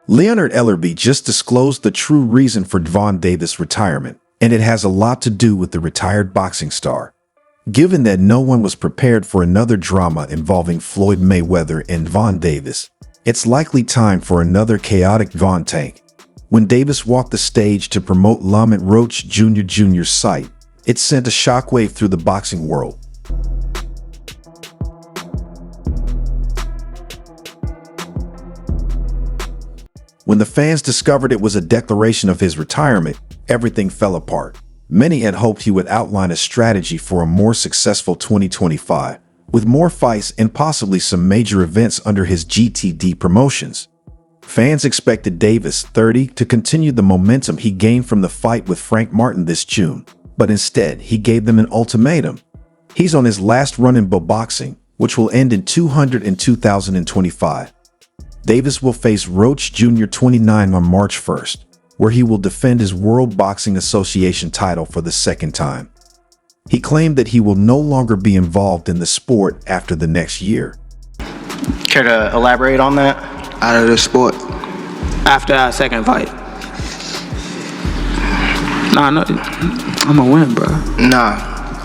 Leonard Ellerby just disclosed the true reason for Gervonta Davis' retirement, and it has a lot to do with the retired boxing star. Given that no one was prepared for another drama involving Floyd Mayweather and Gervonta Davis, it's likely time for another chaotic Von Tank. When Davis walked the stage to promote Lamont Roach Jr.'s site, it sent a shockwave through the boxing world. When the fans discovered it was a declaration of his retirement, everything fell apart. Many had hoped he would outline a strategy for a more successful 2025, with more fights and possibly some major events under his GTD promotions. Fans expected Davis, 30, to continue the momentum he gained from the fight with Frank Martin this June, but instead he gave them an ultimatum. He's on his last run in boxing, which will end in 2025. Davis will face Roach Jr. 29 on March 1st, where he will defend his World Boxing Association title for the second time. He claimed that he will no longer be involved in the sport after the next year. Care to elaborate on that? Out of the sport. After our second fight. Nah, no, I'm gonna win, bro. Nah,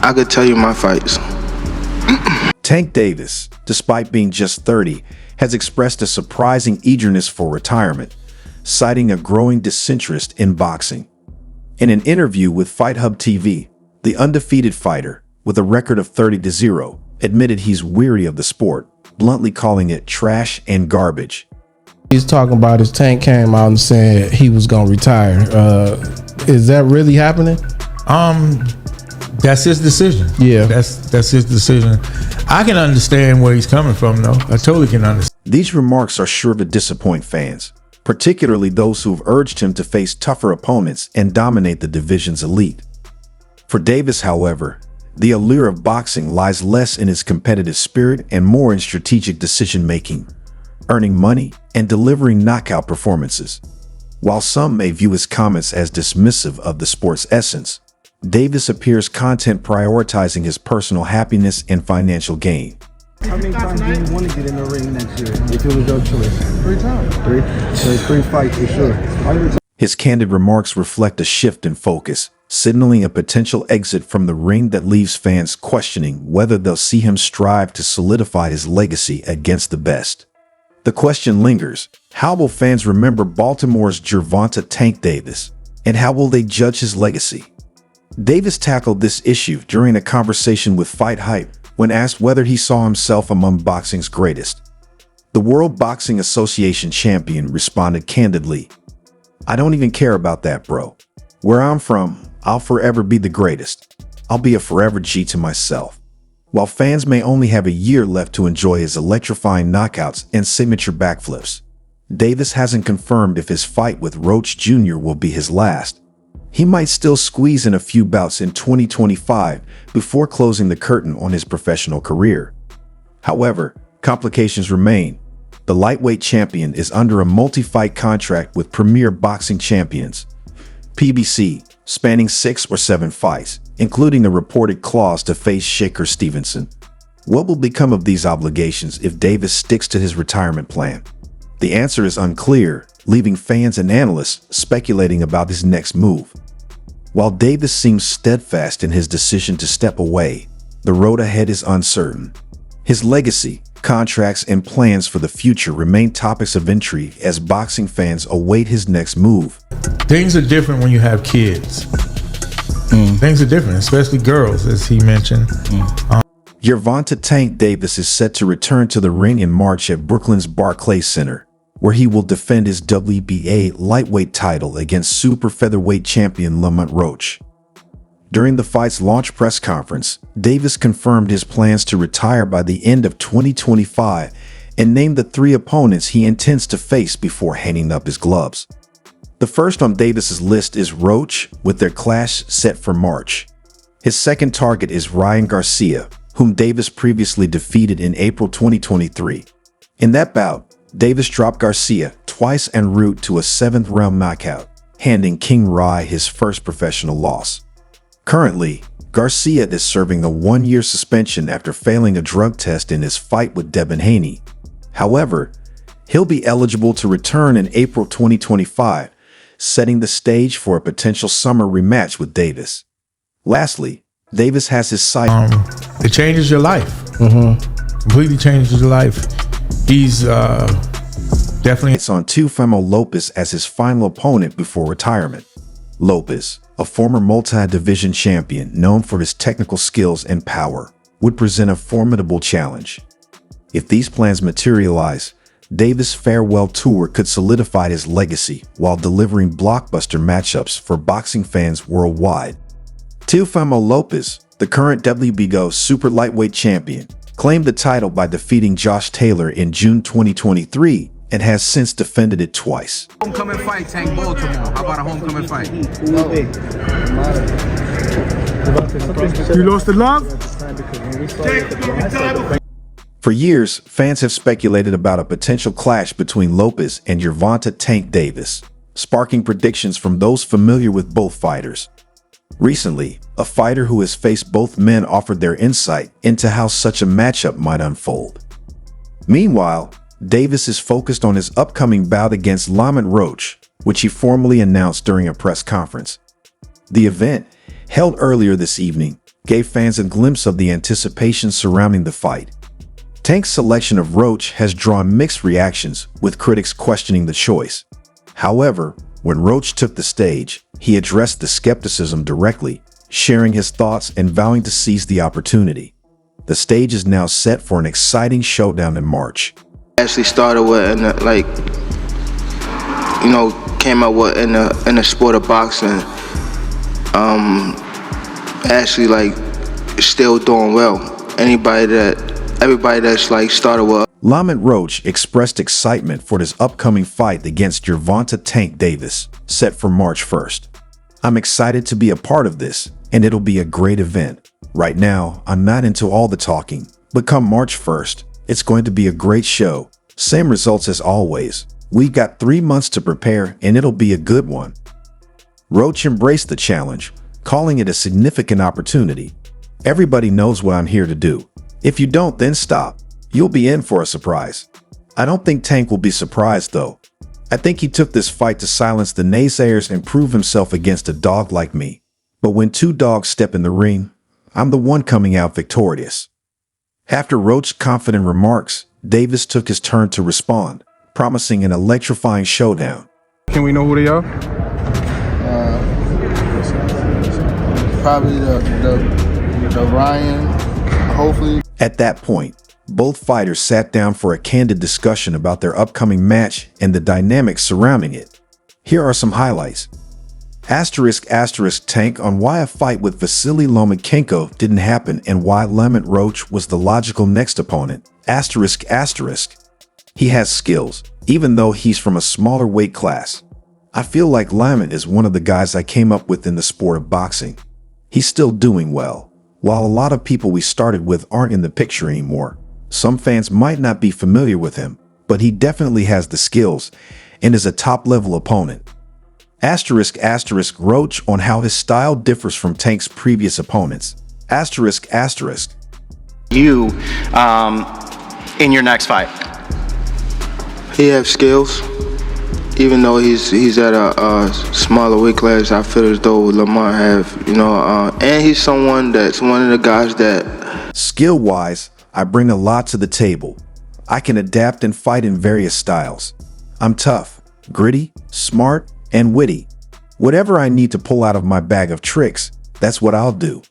I could tell you my fights. Tank Davis, despite being just 30, has expressed a surprising eagerness for retirement, citing a growing disinterest in boxing. In an interview with Fight Hub TV, the undefeated fighter, with a record of 30-0, admitted he's weary of the sport, bluntly calling it trash and garbage. He's talking about his Tank came out and said he was gonna retire. Is that really happening? That's his decision. Yeah. That's his decision. I can understand where he's coming from, though. I totally can understand. These remarks are sure to disappoint fans, particularly those who've urged him to face tougher opponents and dominate the division's elite. For Davis, however, the allure of boxing lies less in his competitive spirit and more in strategic decision-making, earning money, and delivering knockout performances. While some may view his comments as dismissive of the sport's essence, Davis appears content prioritizing his personal happiness and financial gain. How many times do you want to get in the ring next year if it was your choice? 3 times. 3? So 3 fights for sure. His candid remarks reflect a shift in focus, signaling a potential exit from the ring that leaves fans questioning whether they'll see him strive to solidify his legacy against the best. The question lingers: how will fans remember Baltimore's Gervonta "Tank" Davis, and how will they judge his legacy? Davis tackled this issue during a conversation with Fight Hype when asked whether he saw himself among boxing's greatest. The World Boxing Association champion responded candidly, "I don't even care about that, bro. Where I'm from, I'll forever be the greatest. I'll be a forever G to myself." While fans may only have a year left to enjoy his electrifying knockouts and signature backflips, Davis hasn't confirmed if his fight with Roach Jr. will be his last. He might still squeeze in a few bouts in 2025 before closing the curtain on his professional career. However, complications remain. The lightweight champion is under a multi-fight contract with Premier Boxing Champions, PBC, spanning 6 or 7 fights, including a reported clause to face Shakur Stevenson. What will become of these obligations if Davis sticks to his retirement plan? The answer is unclear, leaving fans and analysts speculating about his next move. While Davis seems steadfast in his decision to step away, the road ahead is uncertain. His legacy, contracts, and plans for the future remain topics of intrigue as boxing fans await his next move. Things are different when you have kids. Things are different, especially girls, as he mentioned. Gervonta "Tank" Davis is set to return to the ring in March at Brooklyn's Barclays Center, where he will defend his WBA lightweight title against super featherweight champion Lamont Roach. During the fight's launch press conference, Davis confirmed his plans to retire by the end of 2025 and named the 3 opponents he intends to face before hanging up his gloves. The first on Davis's list is Roach, with their clash set for March. His second target is Ryan Garcia, whom Davis previously defeated in April 2023. In that bout, Davis dropped Garcia twice en route to a 7th-round knockout, handing King Rai his first professional loss. Currently, Garcia is serving a 1-year suspension after failing a drug test in his fight with Devin Haney. However, He'll be eligible to return in April 2025, setting the stage for a potential summer rematch with Davis. Lastly, Davis has his sight. It changes your life. Completely changes your life. He's definitely It's on Teofimo Lopez as his final opponent before retirement. Lopez, a former multi-division champion known for his technical skills and power, would present a formidable challenge. If these plans materialize, Davis' farewell tour could solidify his legacy while delivering blockbuster matchups for boxing fans worldwide. Teofimo Lopez, the current WBO super lightweight champion, claimed the title by defeating Josh Taylor in June 2023 and has since defended it twice. Homecoming fight, Tank Baltimore. How about a homecoming fight? You lost the love? For years, fans have speculated about a potential clash between Lopez and Gervonta "Tank" Davis, sparking predictions from those familiar with both fighters. Recently, a fighter who has faced both men offered their insight into how such a matchup might unfold. Meanwhile, Davis is focused on his upcoming bout against Lamont Roach, which he formally announced during a press conference. The event, held earlier this evening, gave fans a glimpse of the anticipation surrounding the fight. Tank's selection of Roach has drawn mixed reactions, with critics questioning the choice. However, when Roach took the stage, he addressed the skepticism directly, sharing his thoughts and vowing to seize the opportunity. The stage is now set for an exciting showdown in March. Actually started with, came out with in the sport of boxing. Actually, still doing well. Everybody that's started with. Lamont Roach expressed excitement for his upcoming fight against Gervonta "Tank" Davis, set for March 1st. "I'm excited to be a part of this, and it'll be a great event. Right now, I'm not into all the talking, but come March 1st, it's going to be a great show. Same results as always. We've got 3 months to prepare, and it'll be a good one." Roach embraced the challenge, calling it a significant opportunity. "Everybody knows what I'm here to do. If you don't, then stop. You'll be in for a surprise." I don't think Tank will be surprised, though. I think he took this fight to silence the naysayers and prove himself against a dog like me. But when two dogs step in the ring, I'm the one coming out victorious. After Roach's confident remarks, Davis took his turn to respond, promising an electrifying showdown. Can we know who they are? Probably the Ryan, hopefully. At that point, both fighters sat down for a candid discussion about their upcoming match and the dynamics surrounding it. Here are some highlights. *** Tank on why a fight with Vasily Lomachenko didn't happen and why Lamont Roach was the logical next opponent. *** He has skills, even though he's from a smaller weight class. I feel like Lamont is one of the guys I came up with in the sport of boxing. He's still doing well. While a lot of people we started with aren't in the picture anymore, some fans might not be familiar with him, but he definitely has the skills and is a top-level opponent. *** Roach on how his style differs from Tank's previous opponents. *** You, in your next fight. He has skills. Even though he's at a smaller weight class, I feel as though Lamont have, and he's that's one of the guys that. Skill-wise, I bring a lot to the table. I can adapt and fight in various styles. I'm tough, gritty, smart, and witty. Whatever I need to pull out of my bag of tricks, that's what I'll do.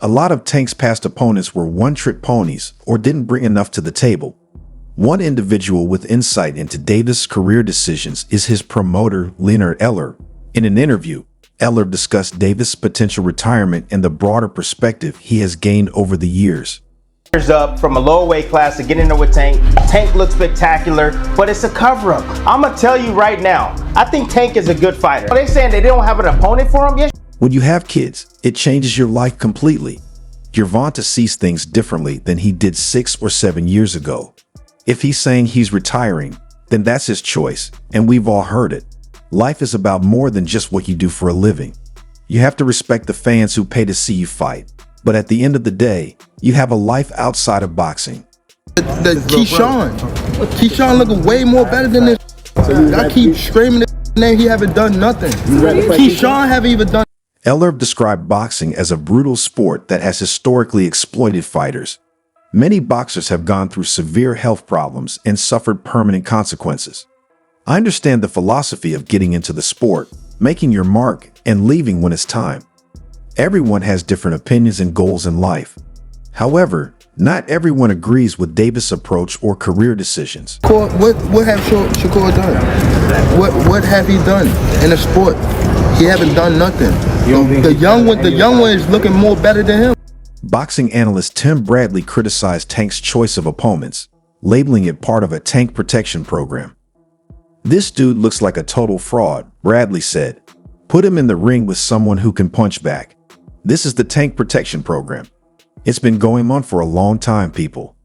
A lot of Tank's past opponents were one-trick ponies or didn't bring enough to the table. One individual with insight into Davis' career decisions is his promoter, Leonard Eller. In an interview, Eller discussed Davis' potential retirement and the broader perspective he has gained over the years. Up from a lower weight class to get in there with Tank. Tank looks spectacular, but it's a cover-up. I'm gonna tell you right now, I think Tank is a good fighter. Are they saying they don't have an opponent for him? Yes. When you have kids, it changes your life completely. Gervonta sees things differently than he did 6 or 7 years ago. If he's saying he's retiring, then that's his choice, and we've all heard it. Life is about more than just what you do for a living. You have to respect the fans who pay to see you fight. But at the end of the day, you have a life outside of boxing. Keyshawn looking way more better than this. I keep screaming his name. He haven't done nothing. Keyshawn haven't even done. Eller described boxing as a brutal sport that has historically exploited fighters. Many boxers have gone through severe health problems and suffered permanent consequences. I understand the philosophy of getting into the sport, making your mark, and leaving when it's time. Everyone has different opinions and goals in life. However, not everyone agrees with Davis' approach or career decisions. What have Shakur done? What have he done in the sport? He haven't done nothing. The young one is looking more better than him. Boxing analyst Tim Bradley criticized Tank's choice of opponents, labeling it part of a tank protection program. "This dude looks like a total fraud," Bradley said. "Put him in the ring with someone who can punch back. This is the tank protection program. It's been going on for a long time, people."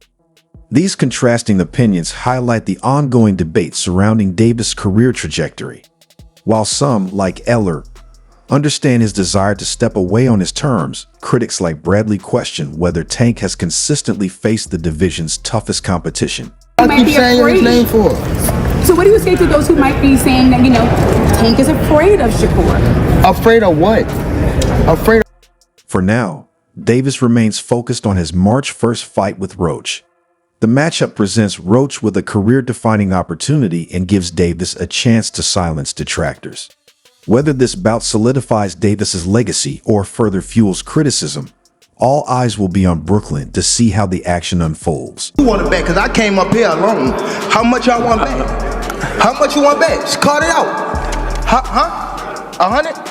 These contrasting opinions highlight the ongoing debate surrounding Davis' career trajectory. While some, like Eller, understand his desire to step away on his terms, critics like Bradley question whether Tank has consistently faced the division's toughest competition. I keep saying his name for. So what do you say to those who might be saying that, Tank is afraid of Shakur? Afraid of what? Afraid of... For now, Davis remains focused on his March 1st fight with Roach. The matchup presents Roach with a career-defining opportunity and gives Davis a chance to silence detractors. Whether this bout solidifies Davis's legacy or further fuels criticism, all eyes will be on Brooklyn to see how the action unfolds. You want to bet? Because I came up here alone. How much y'all want to bet? How much you want to bet? Just cut it out. Huh? 100?